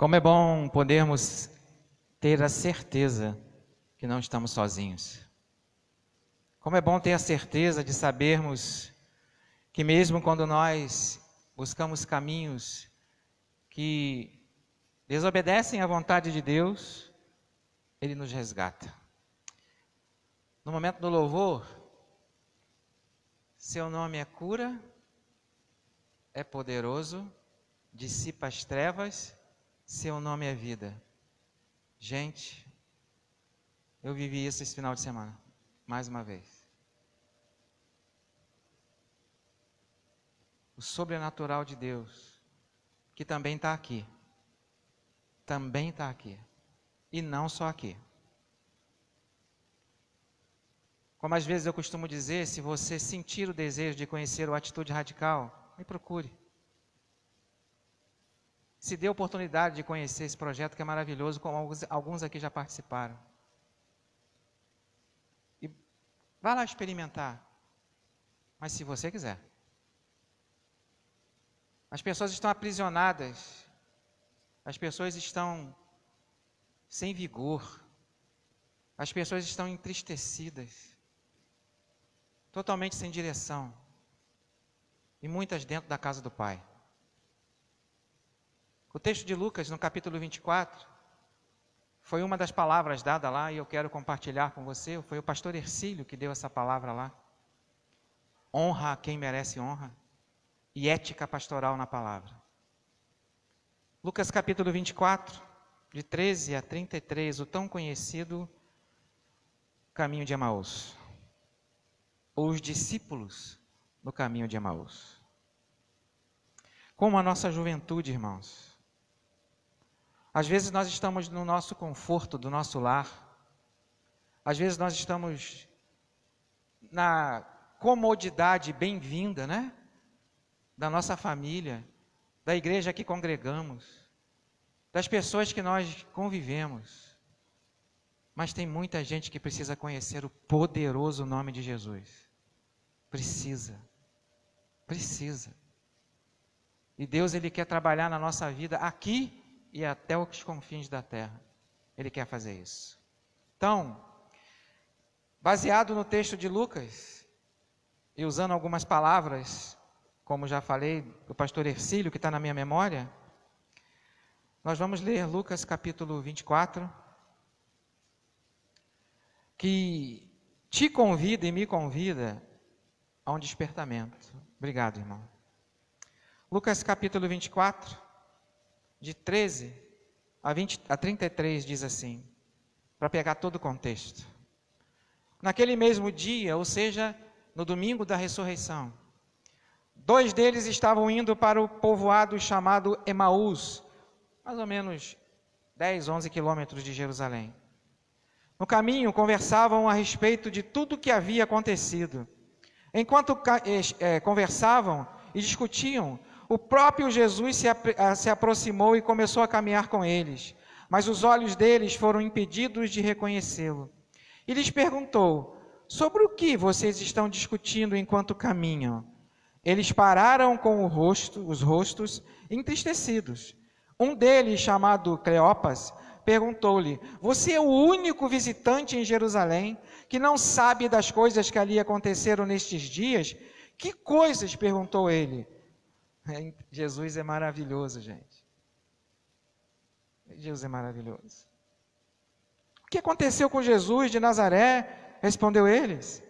Como é bom podermos ter a certeza que não estamos sozinhos. Como é bom ter a certeza de sabermos que mesmo quando nós buscamos caminhos que desobedecem à vontade de Deus, Ele nos resgata. No momento do louvor, seu nome é cura, é poderoso, dissipa as trevas, seu nome é vida. Gente, eu vivi isso esse final de semana, mais uma vez. O sobrenatural de Deus, que também está aqui. Também está aqui. E não só aqui. Como às vezes eu costumo dizer, se você sentir o desejo de conhecer o Atitude Radical, me procure. Se dê a oportunidade de conhecer esse projeto que é maravilhoso, como alguns aqui já participaram. E vá lá experimentar. Mas se você quiser. As pessoas estão aprisionadas. As pessoas estão sem vigor. As pessoas estão entristecidas. Totalmente sem direção. E muitas dentro da casa do Pai. O texto de Lucas, no capítulo 24, foi uma das palavras dadas lá, e eu quero compartilhar com você. Foi o pastor Hercílio que deu essa palavra lá. Honra a quem merece honra, e ética pastoral na palavra. Lucas capítulo 24, de 13 a 33, o tão conhecido caminho de Emaús. Ou os discípulos no caminho de Emaús. Como a nossa juventude, irmãos. Às vezes nós estamos no nosso conforto do nosso lar. Às vezes nós estamos na comodidade bem-vinda, né? Da nossa família, da igreja que congregamos, das pessoas que nós convivemos. Mas tem muita gente que precisa conhecer o poderoso nome de Jesus. Precisa. E Deus, Ele quer trabalhar na nossa vida aqui e até os confins da terra. Ele quer fazer isso. Então, baseado no texto de Lucas, e usando algumas palavras, como já falei, do pastor Hercílio, que está na minha memória, nós vamos ler Lucas capítulo 24, que te convida e me convida a um despertamento. Obrigado, irmão. Lucas capítulo 24, de 13 a 33, diz assim, para pegar todo o contexto. Naquele mesmo dia, ou seja, no domingo da ressurreição, 2 deles estavam indo para o povoado chamado Emaús, mais ou menos 10, 11 quilômetros de Jerusalém. No caminho, conversavam a respeito de tudo o que havia acontecido. Enquanto conversavam e discutiam, o próprio Jesus se aproximou e começou a caminhar com eles, mas os olhos deles foram impedidos de reconhecê-lo. E lhes perguntou, sobre o que vocês estão discutindo enquanto caminham? Eles pararam com os rostos entristecidos. Um deles, chamado Cleopas, perguntou-lhe, você é o único visitante em Jerusalém que não sabe das coisas que ali aconteceram nestes dias? Que coisas? Perguntou ele. Jesus é maravilhoso, gente. Jesus é maravilhoso. O que aconteceu com Jesus de Nazaré? Respondeu eles.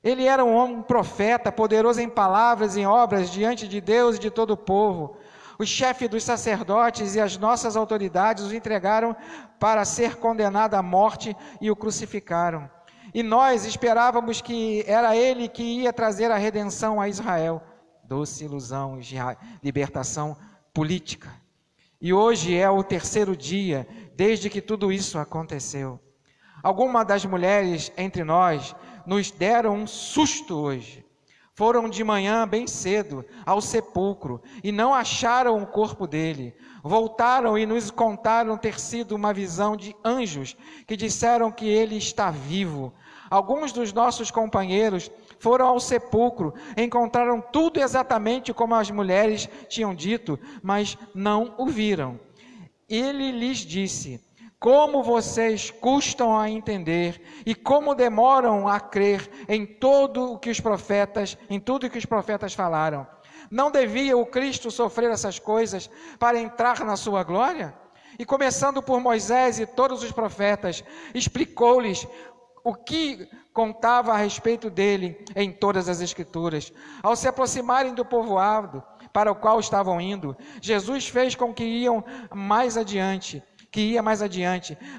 Ele era um homem, um profeta, poderoso em palavras e em obras diante de Deus e de todo o povo. O chefe dos sacerdotes e as nossas autoridades o entregaram para ser condenado à morte e o crucificaram. E nós esperávamos que era ele que ia trazer a redenção a Israel. Doce ilusão de libertação política. E hoje é o 3º dia desde que tudo isso aconteceu. Algumas das mulheres entre nós nos deram um susto hoje. Foram de manhã bem cedo ao sepulcro e não acharam o corpo dele. Voltaram e nos contaram ter sido uma visão de anjos que disseram que ele está vivo. Alguns dos nossos companheiros foram ao sepulcro, encontraram tudo exatamente como as mulheres tinham dito, mas não o viram. ele lhes disse: como vocês custam a entender e como demoram a crer em tudo o que os profetas falaram. Não devia o Cristo sofrer essas coisas para entrar na sua glória? E começando por Moisés e todos os profetas, explicou-lhes o que contava a respeito dele em todas as Escrituras. Ao se aproximarem do povoado para o qual estavam indo, Jesus fez com que ia mais adiante,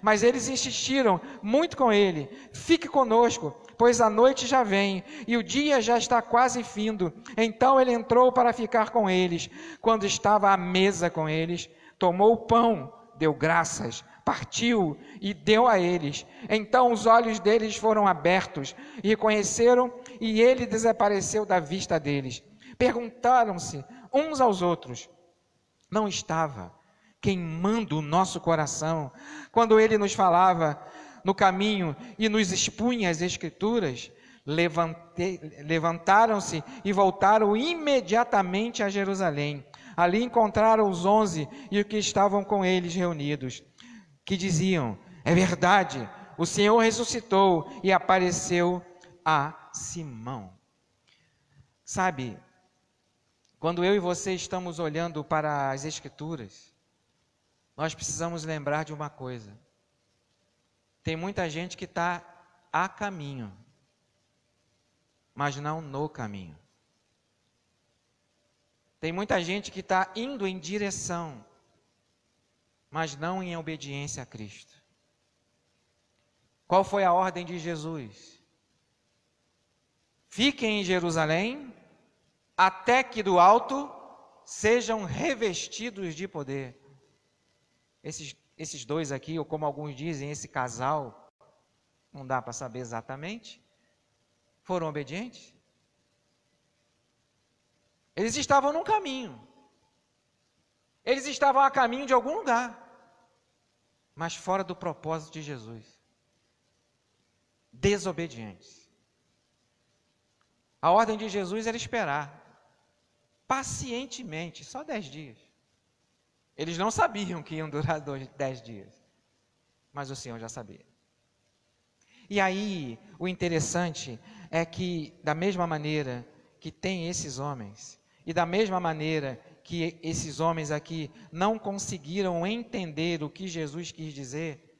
mas eles insistiram muito com ele: fique conosco, pois a noite já vem e o dia já está quase findo. Então ele entrou para ficar com eles. Quando estava à mesa com eles, tomou o pão, deu graças, partiu e deu a eles. Então os olhos deles foram abertos e reconheceram, e ele desapareceu da vista deles. Perguntaram-se uns aos outros: não estava queimando o nosso coração quando ele nos falava no caminho e nos expunha as Escrituras? Levantaram-se e voltaram imediatamente a Jerusalém. Ali encontraram os 11 e os que estavam com eles reunidos, que diziam: é verdade, o Senhor ressuscitou e apareceu a Simão. Sabe, quando eu e você estamos olhando para as Escrituras, nós precisamos lembrar de uma coisa: tem muita gente que está a caminho, mas não no caminho. Tem muita gente que está indo em direção, mas não em obediência a Cristo. Qual foi a ordem de Jesus? Fiquem em Jerusalém, até que do alto sejam revestidos de poder. Esses dois aqui, ou como alguns dizem, esse casal, não dá para saber exatamente, foram obedientes? Eles estavam num caminho. Eles estavam a caminho de algum lugar, mas fora do propósito de Jesus. Desobedientes. A ordem de Jesus era esperar pacientemente, só 10 dias. Eles não sabiam que iam durar 10 dias, mas o Senhor já sabia. E aí, o interessante é que, da mesma maneira que tem esses homens, e da mesma maneira que esses homens aqui não conseguiram entender o que Jesus quis dizer,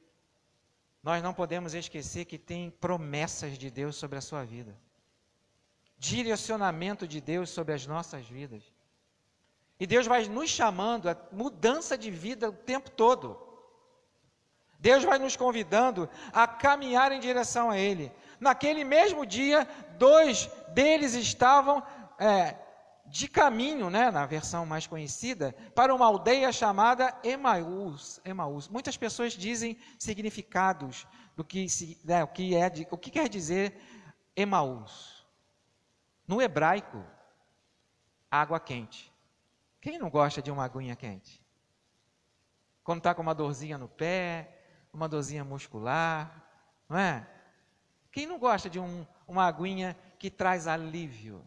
nós não podemos esquecer que tem promessas de Deus sobre a sua vida, direcionamento de Deus sobre as nossas vidas. E Deus vai nos chamando a mudança de vida o tempo todo. Deus vai nos convidando a caminhar em direção a Ele. Naquele mesmo dia, 2 deles estavam de caminho, na versão mais conhecida, para uma aldeia chamada Emaús. Muitas pessoas dizem significados do o que quer dizer Emaús. No hebraico, água quente. Quem não gosta de uma aguinha quente? Quando está com uma dorzinha no pé, uma dorzinha muscular, não é? Quem não gosta de uma aguinha que traz alívio?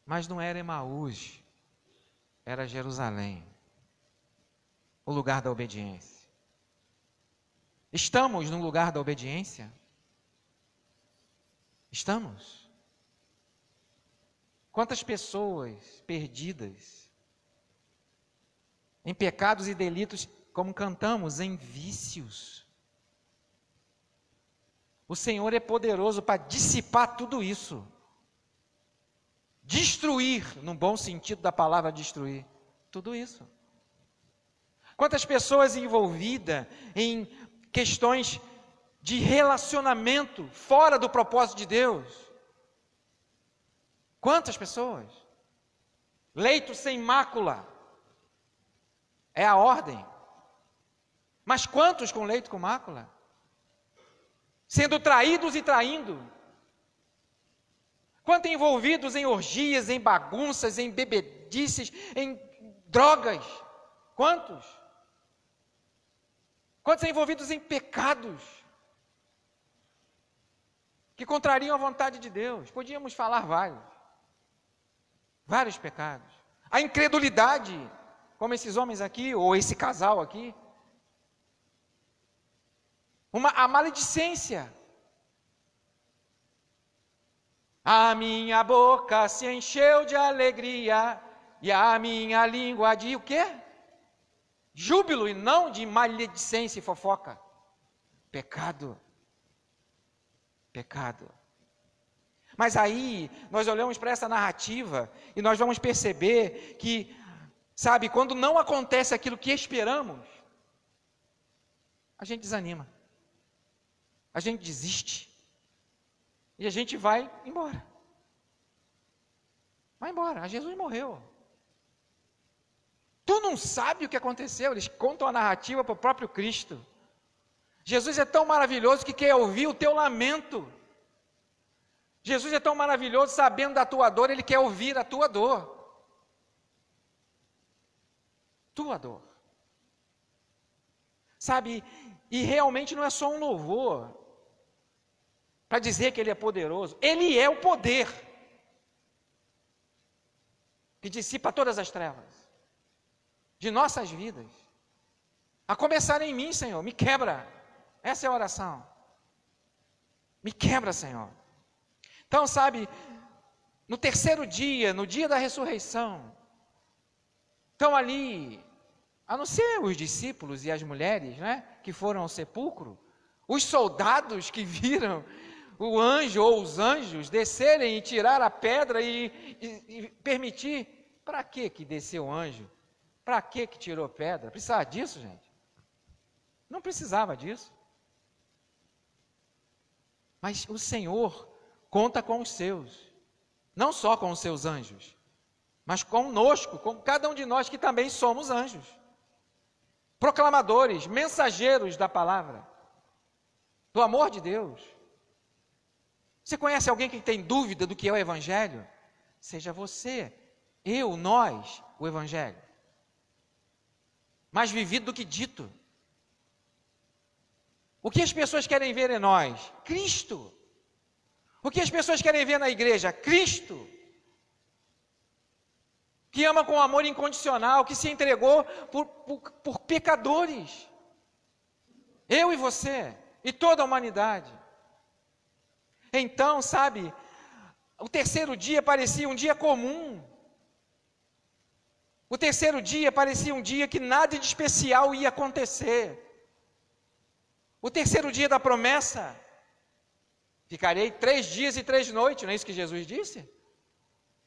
Mas não era Emaús, era Jerusalém, o lugar da obediência. Estamos no lugar da obediência? Estamos? Quantas pessoas perdidas em pecados e delitos, como cantamos, em vícios. O Senhor é poderoso para dissipar tudo isso. Destruir, no bom sentido da palavra destruir, tudo isso. Quantas pessoas envolvidas em questões de relacionamento fora do propósito de Deus? Quantas pessoas? Leito sem mácula é a ordem. Mas quantos com leito com mácula? Sendo traídos e traindo. Quantos envolvidos em orgias, em bagunças, em bebedices, em drogas? Quantos? Quantos envolvidos em pecados que contrariam a vontade de Deus? Podíamos falar vários pecados. A incredulidade, como esses homens aqui, ou esse casal aqui. A maledicência. A minha boca se encheu de alegria, e a minha língua de o quê? Júbilo, e não de maledicência e fofoca. Pecado. Pecado. Mas aí, nós olhamos para essa narrativa, e nós vamos perceber que, sabe, quando não acontece aquilo que esperamos, a gente desanima. A gente desiste. E a gente vai embora. Vai embora. Jesus morreu. Tu não sabe o que aconteceu. Eles contam a narrativa para o próprio Cristo. Jesus é tão maravilhoso que quer ouvir o teu lamento. Jesus é tão maravilhoso, sabendo da tua dor, Ele quer ouvir a tua dor. Tua dor. Sabe, e realmente não é só um louvor para dizer que Ele é poderoso. Ele é o poder que dissipa todas as trevas de nossas vidas. A começar em mim, Senhor, me quebra. Essa é a oração. Me quebra, Senhor. Então, sabe, no terceiro dia, no dia da ressurreição, estão ali, a não ser os discípulos e as mulheres, né, que foram ao sepulcro, os soldados que viram o anjo ou os anjos descerem e tirar a pedra e permitir. Para que desceu o anjo? Para que tirou a pedra? Precisava disso, gente? Não precisava disso. Mas o Senhor conta com os seus, não só com os seus anjos, mas conosco, com cada um de nós que também somos anjos, proclamadores, mensageiros da palavra, do amor de Deus. Você conhece alguém que tem dúvida do que é o Evangelho? Seja você, eu, nós, o Evangelho. Mais vivido do que dito. O que as pessoas querem ver em nós? Cristo. O que as pessoas querem ver na igreja? Cristo. Que ama com amor incondicional, que se entregou por pecadores. Eu e você, e toda a humanidade. Então, sabe, o terceiro dia parecia um dia comum. O terceiro dia parecia um dia que nada de especial ia acontecer. O terceiro dia da promessa, ficarei 3 dias e 3 noites, não é isso que Jesus disse?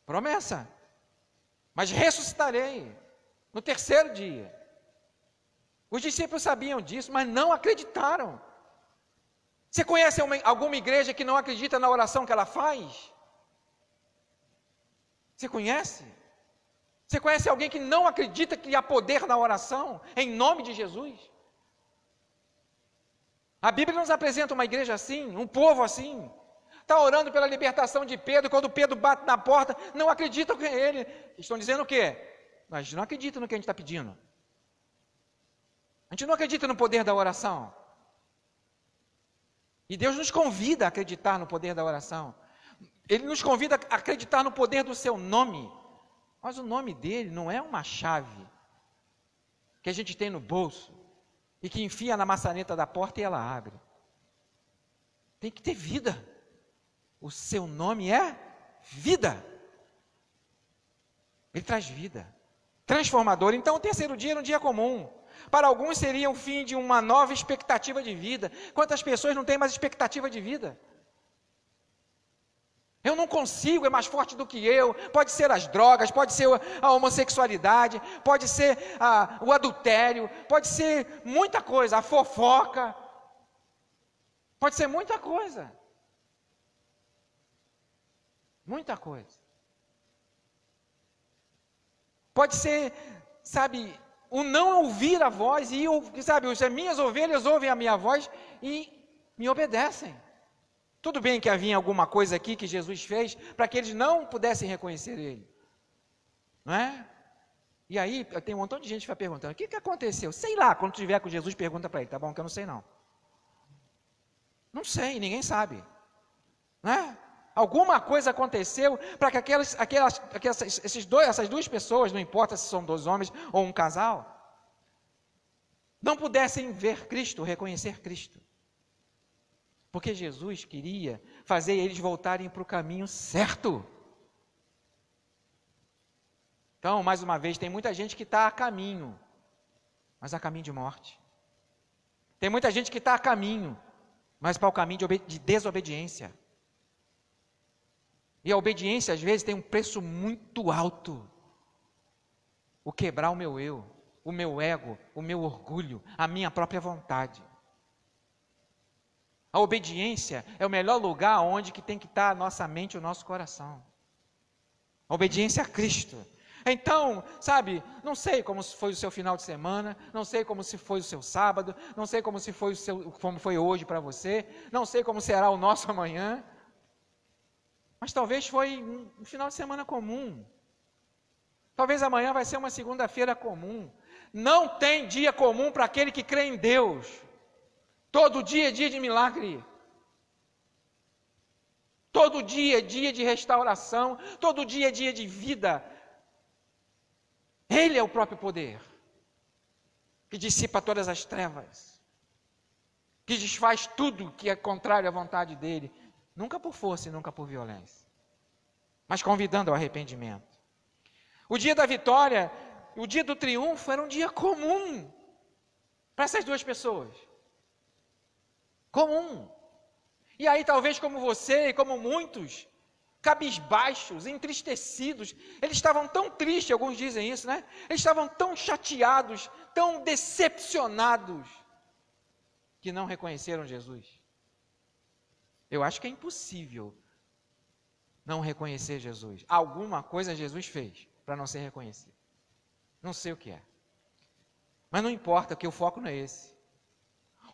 Promessa. Mas ressuscitarei no terceiro dia. Os discípulos sabiam disso, mas não acreditaram. Você conhece alguma igreja que não acredita na oração que ela faz? Você conhece? Você conhece alguém que não acredita que há poder na oração, em nome de Jesus? A Bíblia nos apresenta uma igreja assim, um povo assim. Está orando pela libertação de Pedro, quando Pedro bate na porta, não acreditam que é ele. Estão dizendo o quê? A gente não acredita no que a gente está pedindo. A gente não acredita no poder da oração. E Deus nos convida a acreditar no poder da oração. Ele nos convida a acreditar no poder do seu nome. Mas o nome dele não é uma chave que a gente tem no bolso e que enfia na maçaneta da porta e ela abre. Tem que ter vida. O seu nome é vida. Ele traz vida. Transformador. Então o terceiro dia era um dia comum. Para alguns seria o fim de uma nova expectativa de vida. Quantas pessoas não têm mais expectativa de vida? Eu não consigo, é mais forte do que eu. Pode ser as drogas, pode ser a homossexualidade, pode ser o adultério, pode ser muita coisa, a fofoca. Pode ser muita coisa. Muita coisa. Pode ser, sabe, o não ouvir a voz, e sabe, as minhas ovelhas ouvem a minha voz e me obedecem. Tudo bem que havia alguma coisa aqui que Jesus fez para que eles não pudessem reconhecer Ele. Não é? E aí, tem um montão de gente que vai perguntando, o que aconteceu? Sei lá, quando estiver com Jesus, pergunta para ele, tá bom? Que eu não sei não. Não sei, ninguém sabe. Não é? Alguma coisa aconteceu para que essas duas pessoas, não importa se são dois homens ou um casal, não pudessem ver Cristo, reconhecer Cristo. Porque Jesus queria fazer eles voltarem para o caminho certo. Então, mais uma vez, tem muita gente que está a caminho, mas a caminho de morte. Tem muita gente que está a caminho, mas para o caminho de desobediência. E a obediência, às vezes, tem um preço muito alto. O quebrar o meu eu, o meu ego, o meu orgulho, a minha própria vontade. A obediência é o melhor lugar onde que tem que estar a nossa mente e o nosso coração. A obediência a Cristo. Então, sabe, não sei como foi o seu final de semana, não sei como se foi o seu sábado, não sei como foi hoje para você, não sei como será o nosso amanhã, mas talvez foi um final de semana comum. Talvez amanhã vai ser uma segunda-feira comum. Não tem dia comum para aquele que crê em Deus. Todo dia é dia de milagre. Todo dia é dia de restauração, todo dia é dia de vida. Ele é o próprio poder, que dissipa todas as trevas, que desfaz tudo que é contrário à vontade dele, nunca por força e nunca por violência, mas convidando ao arrependimento. O dia da vitória, o dia do triunfo era um dia comum para essas duas pessoas. Comum. E aí talvez como você e como muitos, cabisbaixos, entristecidos, eles estavam tão tristes, alguns dizem isso, né? Eles estavam tão chateados, tão decepcionados, que não reconheceram Jesus. Eu acho que é impossível não reconhecer Jesus. Alguma coisa Jesus fez para não ser reconhecido. Não sei o que é. Mas não importa, que o foco não é esse.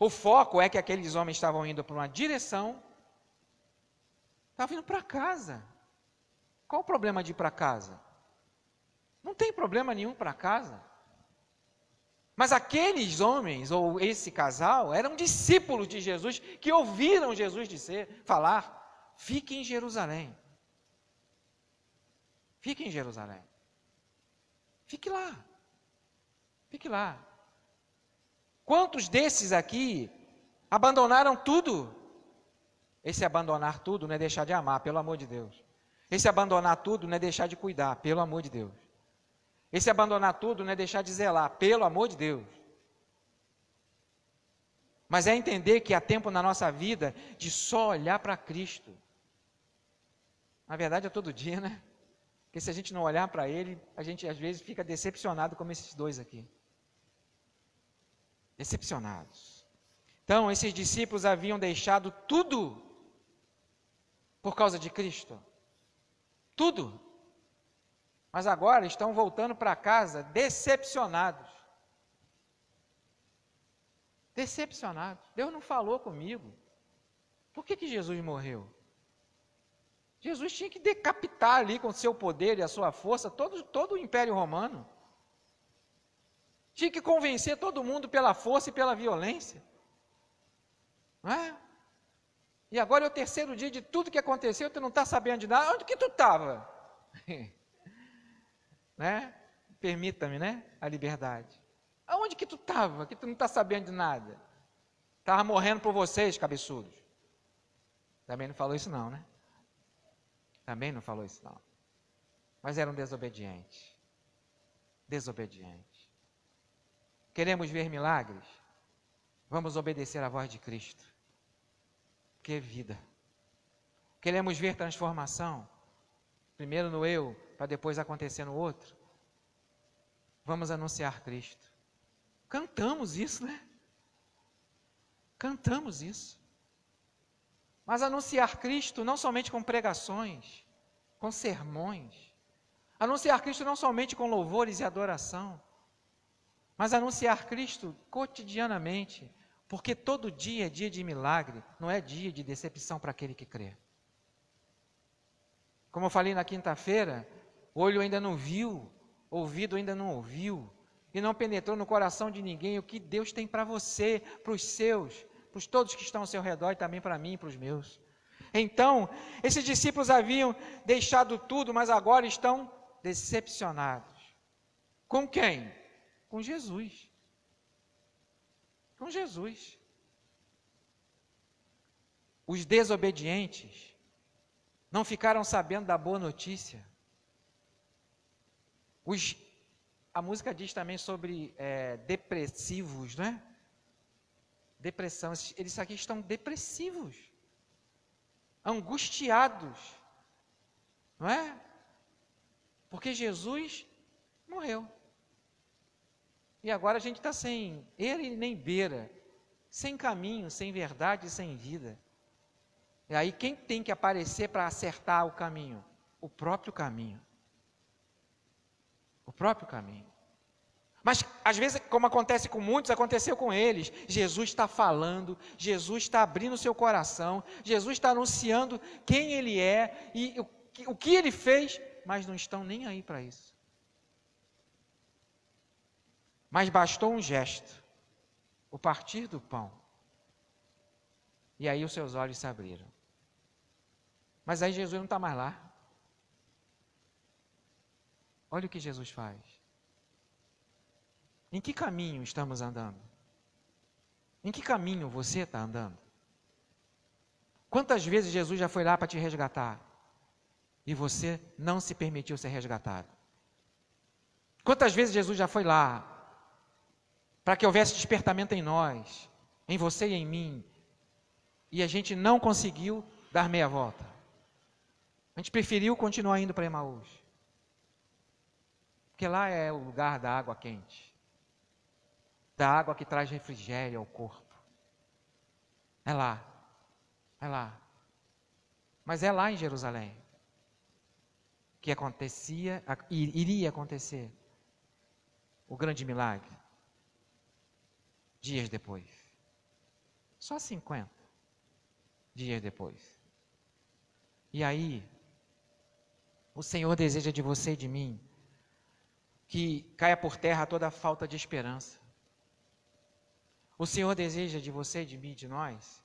O foco é que aqueles homens estavam indo para uma direção, estavam indo para casa. Qual o problema de ir para casa? Não tem problema nenhum para casa. Mas aqueles homens, ou esse casal, eram discípulos de Jesus, que ouviram Jesus falar, fique em Jerusalém. Fique em Jerusalém. Fique lá. Fique lá. Quantos desses aqui abandonaram tudo? Esse abandonar tudo não é deixar de amar, pelo amor de Deus. Esse abandonar tudo não é deixar de cuidar, pelo amor de Deus. Esse abandonar tudo não é deixar de zelar, pelo amor de Deus. Mas é entender que há tempo na nossa vida de só olhar para Cristo. Na verdade é todo dia, né? Porque se a gente não olhar para Ele, a gente às vezes fica decepcionado como esses dois aqui. Decepcionados. Então, esses discípulos haviam deixado tudo por causa de Cristo. Tudo. Mas agora estão voltando para casa decepcionados. Decepcionados. Deus não falou comigo. Por que Jesus morreu? Jesus tinha que decapitar ali com o seu poder e a sua força todo o Império Romano. Tinha que convencer todo mundo pela força e pela violência. Não é? E agora é o terceiro dia de tudo que aconteceu, tu não está sabendo de nada. Onde que tu estava? Né? Permita-me, né? A liberdade. Aonde que tu estava? Que tu não está sabendo de nada? Estava morrendo por vocês, cabeçudos. Também não falou isso não, né? Também não falou isso não. Mas eram desobedientes. Desobedientes. Queremos ver milagres? Vamos obedecer à voz de Cristo. Que é vida. Queremos ver transformação? Primeiro no eu, para depois acontecer no outro. Vamos anunciar Cristo. Cantamos isso, né? Cantamos isso. Mas anunciar Cristo não somente com pregações, com sermões. Anunciar Cristo não somente com louvores e adoração, mas anunciar Cristo cotidianamente, porque todo dia é dia de milagre, não é dia de decepção para aquele que crê. Como eu falei na quinta-feira, o olho ainda não viu, ouvido ainda não ouviu, e não penetrou no coração de ninguém o que Deus tem para você, para os seus, para todos que estão ao seu redor e também para mim e para os meus. Então, esses discípulos haviam deixado tudo, mas agora estão decepcionados. Com quem? Com Jesus. Com Jesus. Os desobedientes não ficaram sabendo da boa notícia. A música diz também sobre depressivos, né? Depressão. Eles aqui estão depressivos, angustiados, não é? Porque Jesus morreu. E agora a gente está sem ele nem beira, sem caminho, sem verdade, sem vida. E aí quem tem que aparecer para acertar o caminho? O próprio caminho. O próprio caminho. Mas às vezes, como acontece com muitos, aconteceu com eles. Jesus está falando, Jesus está abrindo o seu coração, Jesus está anunciando quem ele é e o que ele fez, mas não estão nem aí para isso. Mas bastou um gesto, o partir do pão, e aí os seus olhos se abriram. Mas aí Jesus não está mais lá. Olha o que Jesus faz. Em que caminho estamos andando? Em que caminho você está andando? Quantas vezes Jesus já foi lá para te resgatar e você não se permitiu ser resgatado? Quantas vezes Jesus já foi lá para que houvesse despertamento em nós, em você e em mim, e a gente não conseguiu dar meia volta? A gente preferiu continuar indo para Emaús, porque lá é o lugar da água quente, da água que traz refrigério ao corpo. É lá, é lá. Mas é lá em Jerusalém que iria acontecer o grande milagre. Dias depois. Só 50 dias depois. E aí, o Senhor deseja de você e de mim que caia por terra toda a falta de esperança. O Senhor deseja de você, de mim, de nós,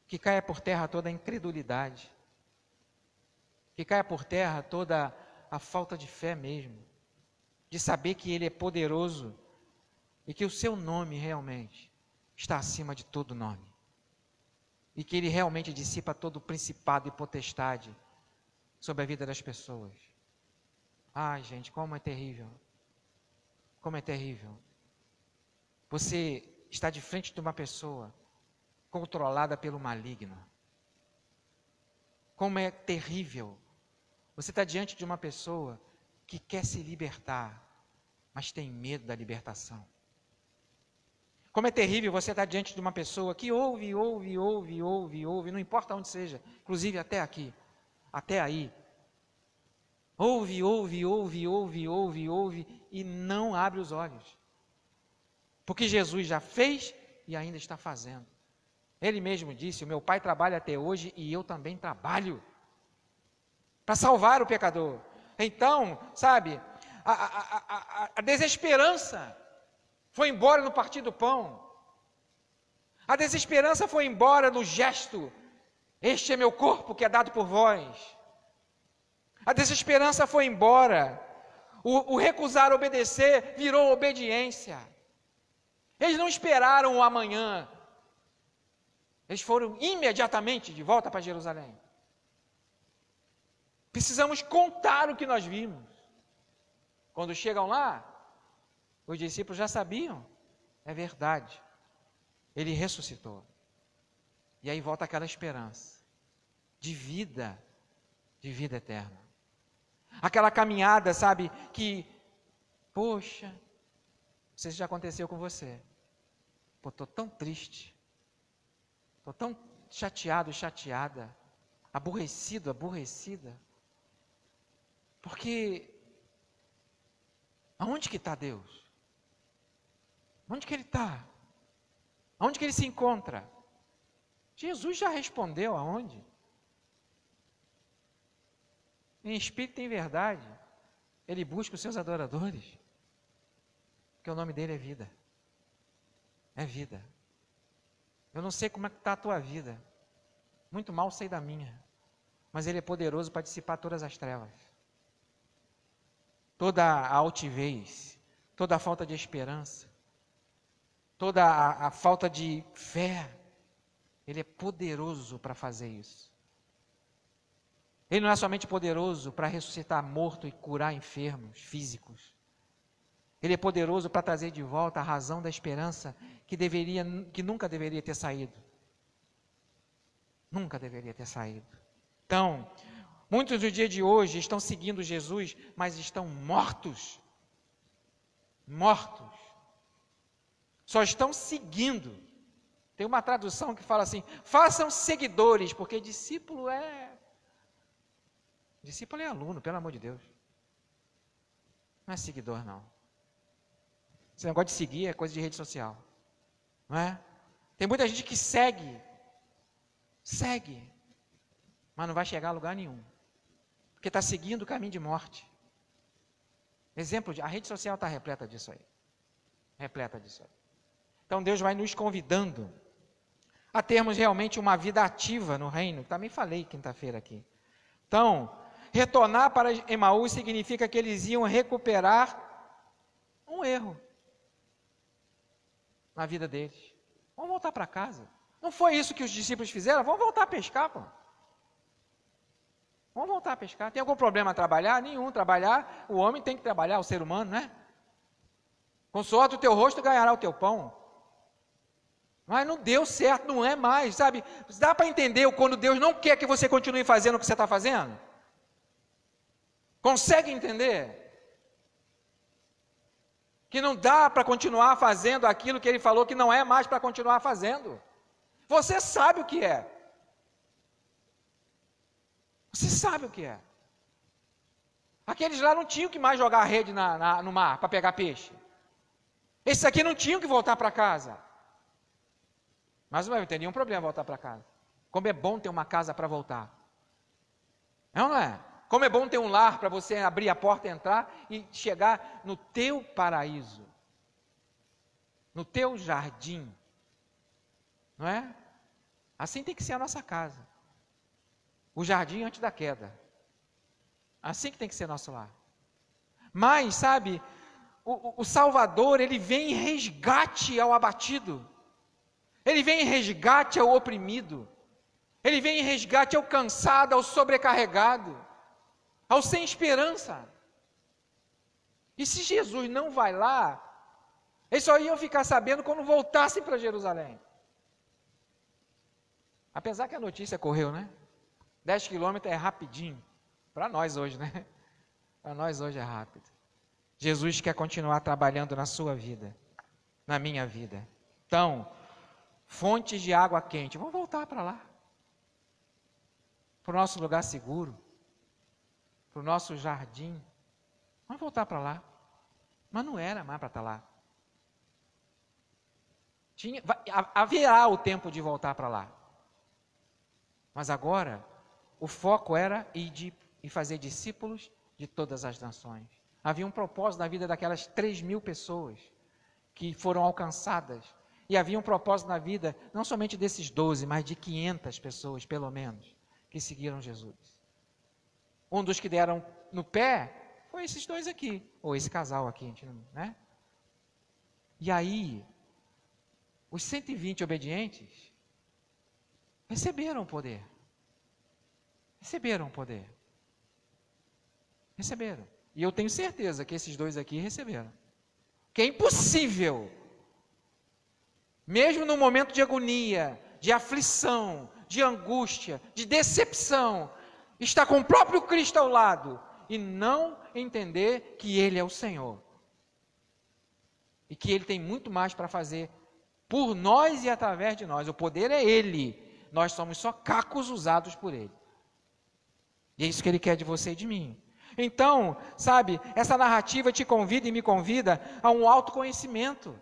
que caia por terra toda a incredulidade, que caia por terra toda a falta de fé mesmo, de saber que Ele é poderoso e que o seu nome realmente está acima de todo nome, e que Ele realmente dissipa todo o principado e potestade sobre a vida das pessoas. Ai, gente, como é terrível, como é terrível. Você está de frente de uma pessoa controlada pelo maligno. Como é terrível. Você está diante de uma pessoa que quer se libertar, mas tem medo da libertação. Como é terrível você estar diante de uma pessoa que ouve, não importa onde seja, inclusive até aqui, até aí. Ouve e não abre os olhos. Porque Jesus já fez e ainda está fazendo. Ele mesmo disse: o meu Pai trabalha até hoje e eu também trabalho para salvar o pecador. Então, sabe, a desesperança foi embora no partir do pão. A desesperança foi embora no gesto: este é meu corpo que é dado por vós. A desesperança foi embora. O recusar obedecer virou obediência. Eles não esperaram o amanhã. Eles foram imediatamente de volta para Jerusalém. Precisamos contar o que nós vimos. Quando chegam lá, os discípulos já sabiam. É verdade. Ele ressuscitou. E aí volta aquela esperança de vida eterna. Aquela caminhada, sabe, que, poxa, não sei se já aconteceu com você. Pô, estou tão triste, estou tão chateado, chateada, aborrecida, porque aonde que está Deus? Onde que Ele está? Aonde que Ele se encontra? Jesus já respondeu aonde? Em espírito e em verdade, Ele busca os seus adoradores, porque o nome dEle é vida. É vida. Eu não sei como é que está a tua vida, Muito mal sei da minha. Mas Ele é poderoso para dissipar todas as trevas. Toda a altivez, toda a falta de esperança, toda a falta de fé. Ele é poderoso para fazer isso. Ele não é somente poderoso para ressuscitar morto e curar enfermos físicos. Ele é poderoso para trazer de volta a razão da esperança que nunca deveria ter saído. Nunca deveria ter saído. Então, muitos do dia de hoje estão seguindo Jesus, mas estão mortos. Mortos. Só estão seguindo. Tem uma tradução que fala assim: façam seguidores, porque discípulo é aluno, pelo amor de Deus. Não é seguidor, não. Esse negócio de seguir é coisa de rede social. Não é? Tem muita gente que segue, mas não vai chegar a lugar nenhum. Porque está seguindo o caminho de morte. A rede social está repleta disso aí. Repleta disso aí. Então Deus vai nos convidando a termos realmente uma vida ativa no reino. Também falei quinta-feira aqui. Então, retornar para Emaús significa que eles iam recuperar um erro na vida deles. Vamos voltar para casa. Não foi isso que os discípulos fizeram? Vamos voltar a pescar, pô. Vamos voltar a pescar. Tem algum problema a trabalhar? Nenhum. Trabalhar, o homem tem que trabalhar, o ser humano, né? Com o suor do teu rosto ganhará o teu pão. Mas não deu certo, não é mais, sabe? Dá para entender quando Deus não quer que você continue fazendo o que você está fazendo? Consegue entender? Que não dá para continuar fazendo aquilo que Ele falou que não é mais para continuar fazendo. Você sabe o que é. Você sabe o que é. Aqueles lá não tinham que mais jogar a rede no mar para pegar peixe. Esses aqui não tinham que voltar para casa. Mas não tem nenhum problema voltar para casa. Como é bom ter uma casa para voltar. É ou não é? Como é bom ter um lar para você abrir a porta, entrar e chegar no teu paraíso. No teu jardim. Não é? Assim tem que ser a nossa casa. O jardim antes da queda. Assim que tem que ser nosso lar. Mas, sabe, o Salvador, Ele vem em resgate ao abatido. Ele vem em resgate ao oprimido. Ele vem em resgate ao cansado, ao sobrecarregado, ao sem esperança. E se Jesus não vai lá, eles só iam ficar sabendo quando voltassem para Jerusalém. Apesar que a notícia correu, né? 10 quilômetros é rapidinho. Para nós hoje, né? Para nós hoje é rápido. Jesus quer continuar trabalhando na sua vida, na minha vida. Então, fontes de água quente, vamos voltar para lá. Para o nosso lugar seguro. Para o nosso jardim. Vamos voltar para lá. Mas não era mais para estar lá. Haverá o tempo de voltar para lá. Mas agora, o foco era ir e fazer discípulos de todas as nações. Havia um propósito na vida daquelas 3.000 pessoas que foram alcançadas. E havia um propósito na vida, não somente desses 12, mas de 500 pessoas, pelo menos, que seguiram Jesus. Um dos que deram no pé foi esses dois aqui, ou esse casal aqui, né? E aí, os 120 obedientes receberam o poder. Receberam o poder. Receberam. E eu tenho certeza que esses dois aqui receberam. Que é impossível, mesmo no momento de agonia, de aflição, de angústia, de decepção, estar com o próprio Cristo ao lado e não entender que Ele é o Senhor. E que Ele tem muito mais para fazer por nós e através de nós. O poder é Ele. Nós somos só cacos usados por Ele. E é isso que Ele quer de você e de mim. Então, sabe, essa narrativa te convida e me convida a um autoconhecimento.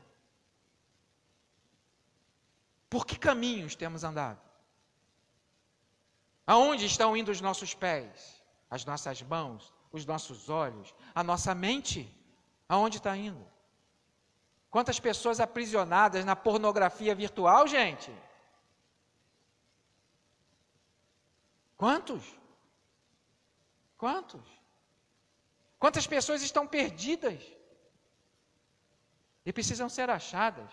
Por que caminhos temos andado? Aonde estão indo os nossos pés, as nossas mãos, os nossos olhos, a nossa mente? Aonde está indo? Quantas pessoas aprisionadas na pornografia virtual, gente? Quantos? Quantos? Quantas pessoas estão perdidas e precisam ser achadas?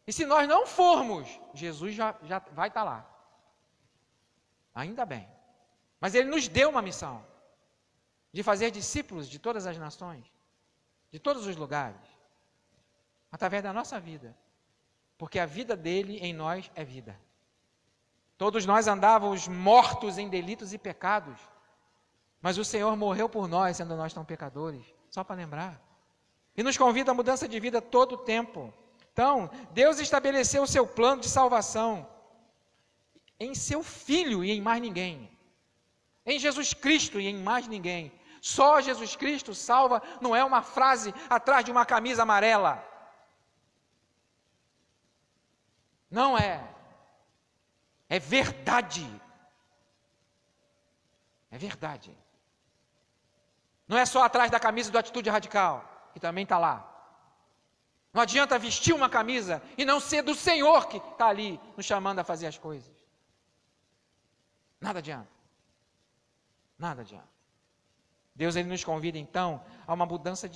E se nós não formos, Jesus já vai estar lá. Ainda bem. Mas Ele nos deu uma missão de fazer discípulos de todas as nações, de todos os lugares, através da nossa vida. Porque a vida dele em nós é vida. Todos nós andávamos mortos em delitos e pecados, mas o Senhor morreu por nós, sendo nós tão pecadores, só para lembrar. E nos convida à mudança de vida todo o tempo. Então, Deus estabeleceu o seu plano de salvação em seu Filho e em mais ninguém. Em Jesus Cristo e em mais ninguém. Só Jesus Cristo salva, não é uma frase atrás de uma camisa amarela. Não é. É verdade. É verdade. Não é só atrás da camisa do Atitude Radical, que também está lá. Não adianta vestir uma camisa e não ser do Senhor que está ali nos chamando a fazer as coisas. Nada adianta. Nada adianta. Deus ele nos convida então a uma mudança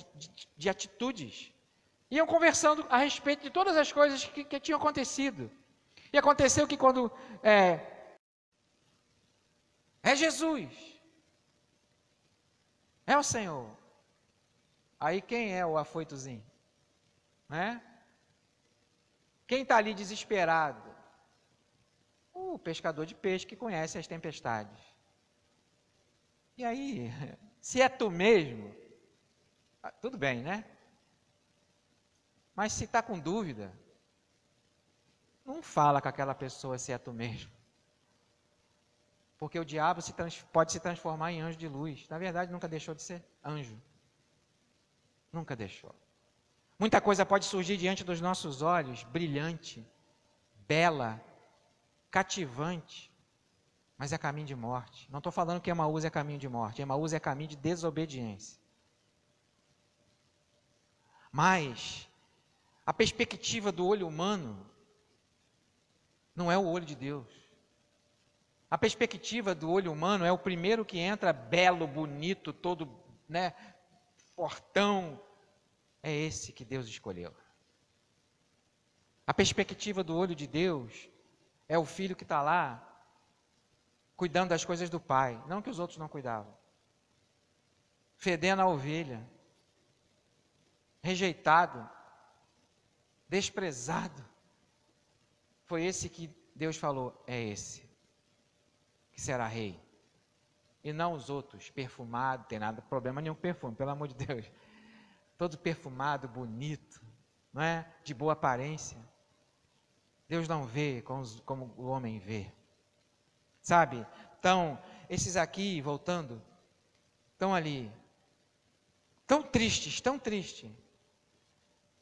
de atitudes. Iam conversando a respeito de todas as coisas que tinham acontecido. E aconteceu que quando é Jesus, é o Senhor, aí quem é o afoitozinho? Né? Quem está ali desesperado? O pescador de peixe que conhece as tempestades. E aí, se é tu mesmo, tudo bem, né? Mas se está com dúvida, não fala com aquela pessoa se é tu mesmo. Porque o diabo pode se transformar em anjo de luz. Na verdade, nunca deixou de ser anjo. Nunca deixou. Muita coisa pode surgir diante dos nossos olhos, brilhante, bela, cativante, mas é caminho de morte. Não estou falando que Emaús é caminho de morte. Emaús é caminho de desobediência. Mas a perspectiva do olho humano não é o olho de Deus. A perspectiva do olho humano é o primeiro que entra belo, bonito, todo, né, fortão. É esse que Deus escolheu. A perspectiva do olho de Deus é o filho que está lá cuidando das coisas do pai, não que os outros não cuidavam. Fedendo a ovelha, rejeitado, desprezado. Foi esse que Deus falou, é esse que será rei. E não os outros, perfumado, tem nada, problema nenhum com perfume, pelo amor de Deus. Todo perfumado, bonito, não é? De boa aparência. Deus não vê como o homem vê. Sabe? Então, esses aqui, voltando, estão ali, tão tristes, tão tristes.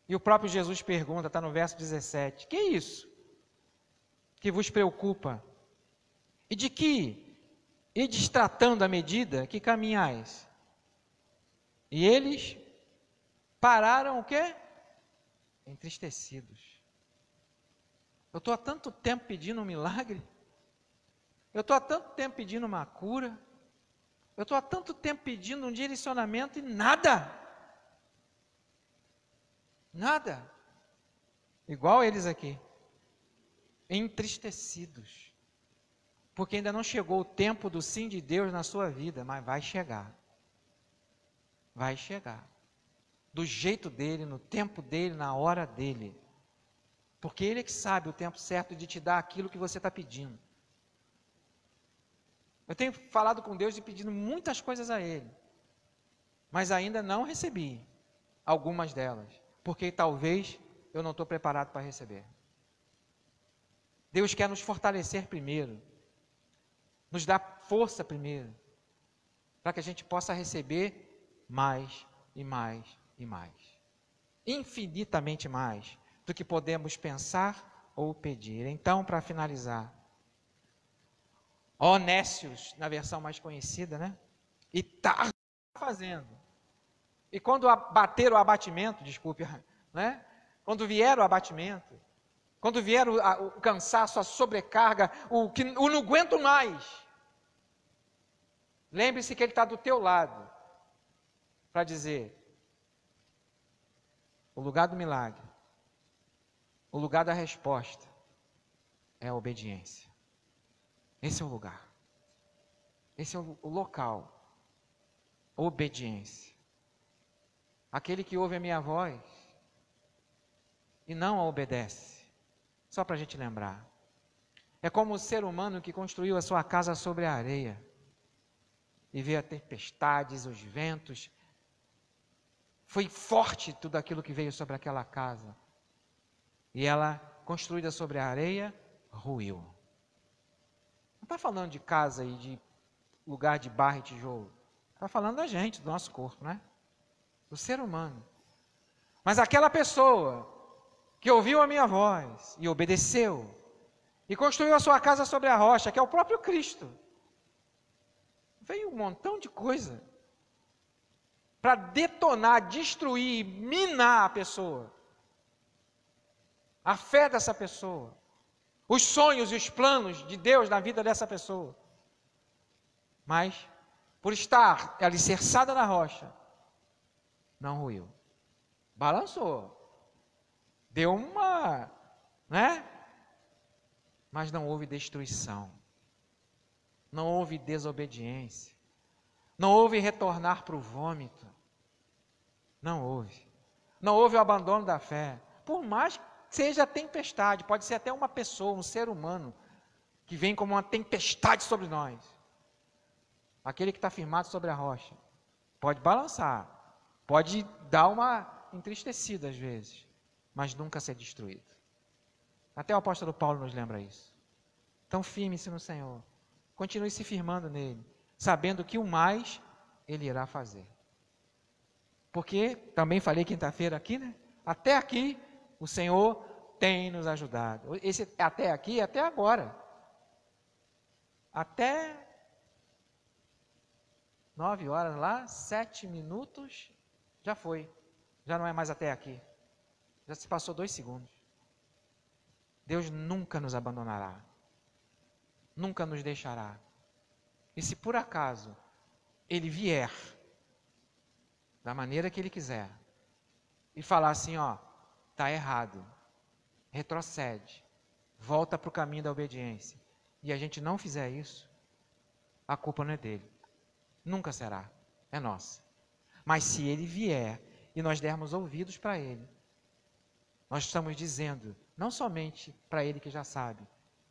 E o próprio Jesus pergunta, está no verso 17, que é isso que vos preocupa? E de que ides tratando à medida que caminhais? E eles pararam o quê? Entristecidos. Eu estou há tanto tempo pedindo um milagre. Eu estou há tanto tempo pedindo uma cura. Eu estou há tanto tempo pedindo um direcionamento e nada. Nada. Igual eles aqui. Entristecidos. Porque ainda não chegou o tempo do sim de Deus na sua vida, mas vai chegar. Vai chegar. Do jeito dele, no tempo dele, na hora dele. Porque ele é que sabe o tempo certo de te dar aquilo que você está pedindo. Eu tenho falado com Deus e pedindo muitas coisas a Ele. Mas ainda não recebi algumas delas. Porque talvez eu não estou preparado para receber. Deus quer nos fortalecer primeiro. Nos dar força primeiro. Para que a gente possa receber mais e mais e mais. Infinitamente mais do que podemos pensar ou pedir. Então, para finalizar, ó nécios, na versão mais conhecida, né? E tá fazendo. E quando bater o abatimento, desculpe, né? Quando vier o abatimento, quando vier o cansaço, a sobrecarga, o não aguento mais, lembre-se que Ele está do teu lado para dizer: o lugar do milagre, o lugar da resposta é a obediência. Esse é o lugar. Esse é o local. Obediência. Aquele que ouve a minha voz e não a obedece. Só para a gente lembrar. É como o ser humano que construiu a sua casa sobre a areia e vê as tempestades, os ventos. Foi forte tudo aquilo que veio sobre aquela casa. E ela, construída sobre a areia, ruiu. Não está falando de casa e de lugar de barro e tijolo. Está falando da gente, do nosso corpo, né? Do ser humano. Mas aquela pessoa que ouviu a minha voz e obedeceu, e construiu a sua casa sobre a rocha, que é o próprio Cristo, veio um montão de coisa para detonar, destruir, minar a pessoa. A fé dessa pessoa. Os sonhos e os planos de Deus na vida dessa pessoa. Mas, por estar alicerçada na rocha, não ruiu. Balançou. Deu uma, né? Mas não houve destruição. Não houve desobediência. Não houve retornar para o vômito. Não houve. Não houve o abandono da fé. Por mais que seja tempestade, pode ser até uma pessoa, um ser humano, que vem como uma tempestade sobre nós. Aquele que está firmado sobre a rocha, pode balançar, pode dar uma entristecida às vezes, mas nunca ser destruído. Até o apóstolo Paulo nos lembra isso. Então firme-se no Senhor, continue se firmando nele, sabendo que o mais Ele irá fazer. Porque, também falei quinta-feira aqui, né? Até aqui, o Senhor tem nos ajudado. Esse até aqui é até agora. Até 9 horas lá, 7 minutos, já foi. Já não é mais até aqui. Já se passou 2 segundos. Deus nunca nos abandonará. Nunca nos deixará. E se por acaso Ele vier da maneira que Ele quiser e falar assim, ó, está errado, retrocede, volta para o caminho da obediência, e a gente não fizer isso, a culpa não é dele, nunca será, é nossa. Mas se Ele vier e nós dermos ouvidos para Ele, nós estamos dizendo, não somente para Ele que já sabe,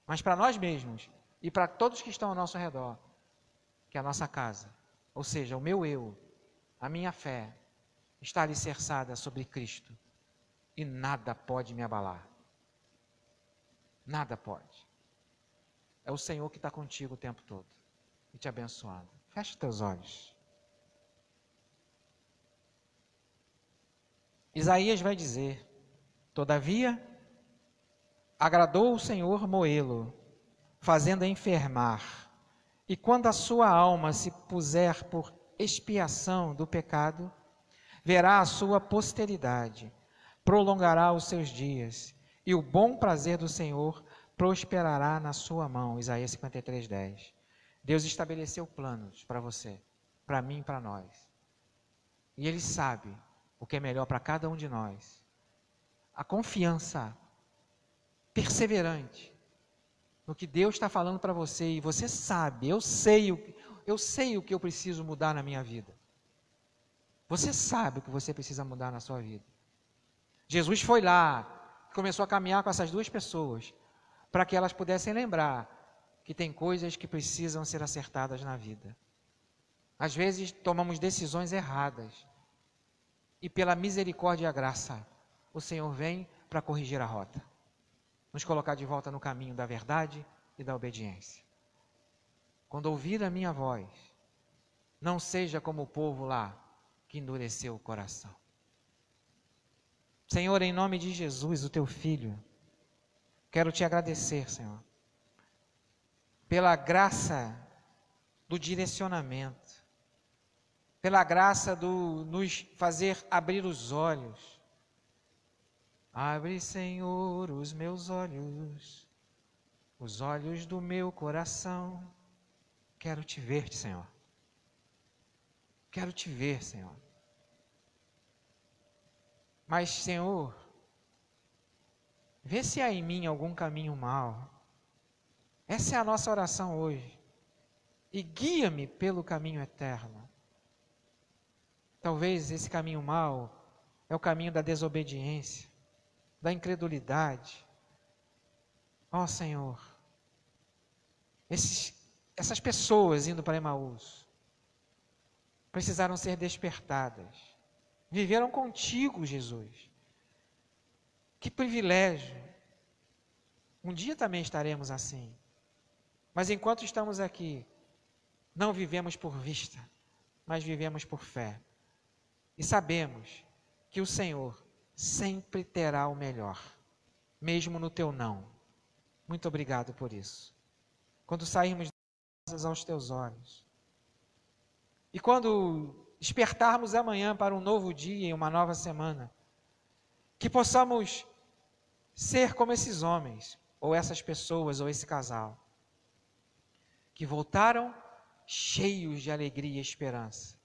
mas para nós mesmos e para todos que estão ao nosso redor, que a nossa casa, ou seja, o meu eu, a minha fé, está alicerçada sobre Cristo, e nada pode me abalar. Nada pode. É o Senhor que está contigo o tempo todo e te abençoando. Feche teus olhos. Isaías vai dizer: todavia, agradou o Senhor moê-lo, fazendo enfermar, e quando a sua alma se puser por expiação do pecado, verá a sua posteridade, prolongará os seus dias, e o bom prazer do Senhor prosperará na sua mão. Isaías 53:10. Deus estabeleceu planos para você, para mim e para nós. E Ele sabe o que é melhor para cada um de nós. A confiança perseverante no que Deus está falando para você, e você sabe, eu sei o que eu preciso mudar na minha vida. Você sabe o que você precisa mudar na sua vida. Jesus foi lá, começou a caminhar com essas 2 pessoas, para que elas pudessem lembrar que tem coisas que precisam ser acertadas na vida. Às vezes tomamos decisões erradas, e pela misericórdia e a graça, o Senhor vem para corrigir a rota, nos colocar de volta no caminho da verdade e da obediência. Quando ouvir a minha voz, não seja como o povo lá, que endureceu o coração. Senhor, em nome de Jesus, o Teu Filho, quero Te agradecer, Senhor, pela graça do direcionamento, pela graça do nos fazer abrir os olhos. Abre, Senhor, os meus olhos, os olhos do meu coração. Quero Te ver, Senhor. quero te ver, Senhor. Mas, Senhor, vê se há em mim algum caminho mau. Essa é a nossa oração hoje. E guia-me pelo caminho eterno. Talvez esse caminho mau é o caminho da desobediência, da incredulidade. Ó Senhor, essas pessoas indo para Emaús precisaram ser despertadas. Viveram contigo, Jesus. Que privilégio. Um dia também estaremos assim. Mas enquanto estamos aqui, não vivemos por vista, mas vivemos por fé. E sabemos que o Senhor sempre terá o melhor, mesmo no teu não. Muito obrigado por isso. Quando sairmos aos teus olhos, e quando despertarmos amanhã para um novo dia e uma nova semana, que possamos ser como esses homens, ou essas pessoas, ou esse casal, que voltaram cheios de alegria e esperança,